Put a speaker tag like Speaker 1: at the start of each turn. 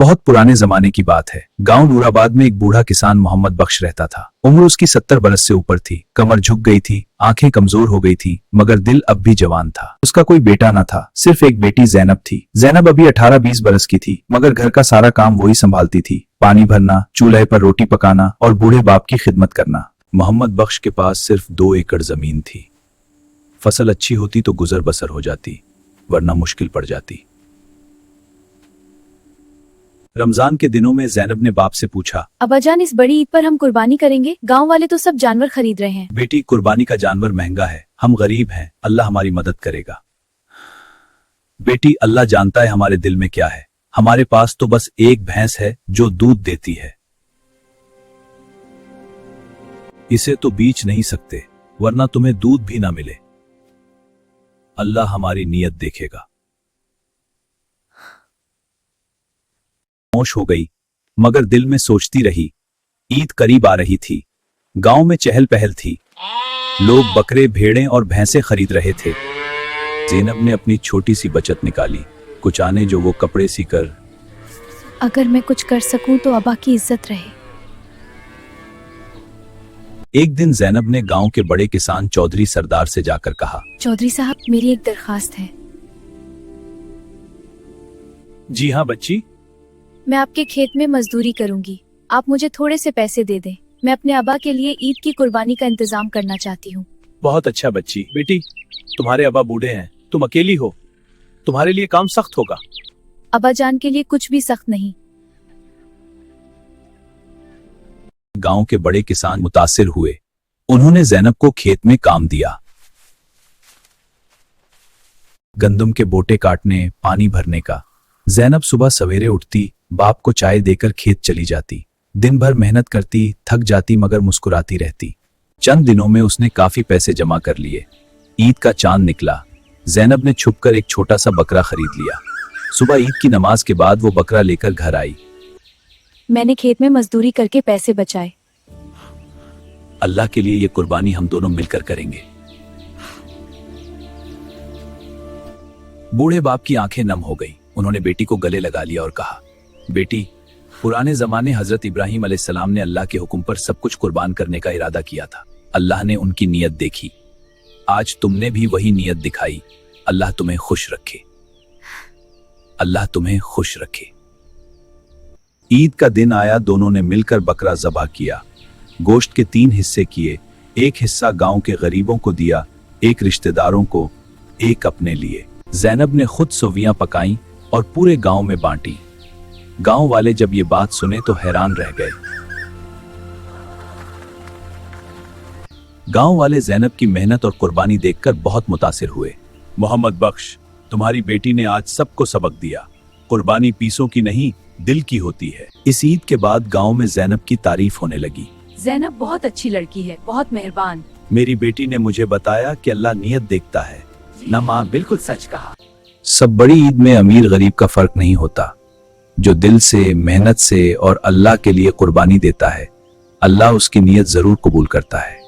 Speaker 1: बहुत पुराने जमाने की बात है। गांव नूराबाद में एक बूढ़ा किसान मोहम्मद बख्श रहता था। उम्र उसकी 70 बरस से ऊपर थी। कमर झुक गई थी, आंखें कमजोर हो गई थी, मगर दिल अब भी जवान था। उसका कोई बेटा न था, सिर्फ एक बेटी ज़ैनब थी। ज़ैनब अभी 18-20 बरस की थी, मगर घर का सारा काम वही संभालती थी। पानी भरना, चूल्हे पर रोटी पकाना और बूढ़े बाप की खिदमत करना। मोहम्मद बख्श के पास सिर्फ 2 एकड़ जमीन थी। फसल अच्छी होती तो गुजर बसर हो जाती, वरना मुश्किल पड़ जाती। रमजान के दिनों में ज़ैनब ने बाप से पूछा,
Speaker 2: अब्बाजान, इस बड़ी ईद पर हम कुर्बानी करेंगे? गांव वाले तो सब जानवर खरीद रहे हैं।
Speaker 1: बेटी, कुर्बानी का जानवर महंगा है, हम गरीब हैं, अल्लाह हमारी मदद करेगा। बेटी, अल्लाह जानता है हमारे दिल में क्या है। हमारे पास तो बस एक भैंस है जो दूध देती है, इसे तो बेच नहीं सकते, वरना तुम्हें दूध भी ना मिले। अल्लाह हमारी नीयत देखेगा। खामोश हो गई, मगर दिल में सोचती रही। ईद करीब आ रही थी। गांव में चहल पहल थी। लोग बकरे, भेड़ें और भैंसे खरीद रहे थे। ज़ैनब ने अपनी छोटी सी बचत निकाली, कुछ आने जो वो कपड़े सीकर।
Speaker 2: अगर मैं कुछ कर सकूं तो अब्बा की इज्जत रहे।
Speaker 1: एक दिन ज़ैनब ने गांव के बड़े किसान चौधरी सरदार से जाकर कहा,
Speaker 2: चौधरी साहब, मेरी एक दरखास्त है।
Speaker 1: जी हाँ बच्ची।
Speaker 2: मैं आपके खेत में मजदूरी करूंगी, आप मुझे थोड़े से पैसे दे दें। मैं अपने अब्बा के लिए ईद की कुर्बानी का इंतजाम करना चाहती हूँ।
Speaker 1: बहुत अच्छा बच्ची। बेटी, तुम्हारे अब्बा बूढ़े हैं, तुम अकेली हो, तुम्हारे लिए काम सख्त होगा।
Speaker 2: अब्बा जान के लिए कुछ भी सख्त नहीं।
Speaker 1: गांव के बड़े किसान मुतासिर हुए। उन्होंने ज़ैनब को खेत में काम दिया, गंदम के बोटे काटने, पानी भरने का। ज़ैनब सुबह सवेरे उठती, बाप को चाय देकर खेत चली जाती। दिन भर मेहनत करती, थक जाती, मगर मुस्कुराती रहती। चंद दिनों में उसने काफी पैसे जमा कर लिए। ईद का चांद निकला। ज़ैनब ने छुपकर एक छोटा सा बकरा खरीद लिया। सुबह ईद की नमाज के बाद वो बकरा लेकर घर आई।
Speaker 2: मैंने खेत में मजदूरी करके पैसे बचाए।
Speaker 1: अल्लाह के लिए ये कुर्बानी हम दोनों मिलकर करेंगे। बूढ़े बाप की आंखें नम हो गई। उन्होंने बेटी को गले लगा लिया और कहा, बेटी, पुराने जमाने हजरत इब्राहिम अलैहिस्सलाम ने अल्लाह के हुक्म पर सब कुछ कुर्बान करने का इरादा किया था। अल्लाह ने उनकी नीयत देखी। आज तुमने भी वही नीयत दिखाई। अल्लाह तुम्हें खुश रखे। अल्लाह तुम्हें खुश रखे। ईद का दिन आया। दोनों ने मिलकर बकरा ज़बह किया। गोश्त के 3 हिस्से किए। एक हिस्सा गांव के गरीबों को दिया, एक रिश्तेदारों को, एक अपने लिए। ज़ैनब ने खुद सवियां पकाई और पूरे गांव में बांटी। गांव वाले जब ये बात सुने तो हैरान रह गए। गांव वाले ज़ैनब की मेहनत और कुर्बानी देखकर बहुत मुतासिर हुए। मोहम्मद बख्श, तुम्हारी बेटी ने आज सबको सबक दिया। कुर्बानी पीसों की नहीं, दिल की होती है। इस ईद के बाद गांव में ज़ैनब की तारीफ होने लगी।
Speaker 2: ज़ैनब बहुत अच्छी लड़की है, बहुत मेहरबान।
Speaker 1: मेरी बेटी ने मुझे बताया कि अल्लाह नीयत देखता है। ना माँ, बिल्कुल सच कहा। सब बड़ी ईद में अमीर गरीब का फर्क नहीं होता। जो दिल से, मेहनत से और अल्लाह के लिए कुर्बानी देता है, अल्लाह उसकी नीयत जरूर कबूल करता है।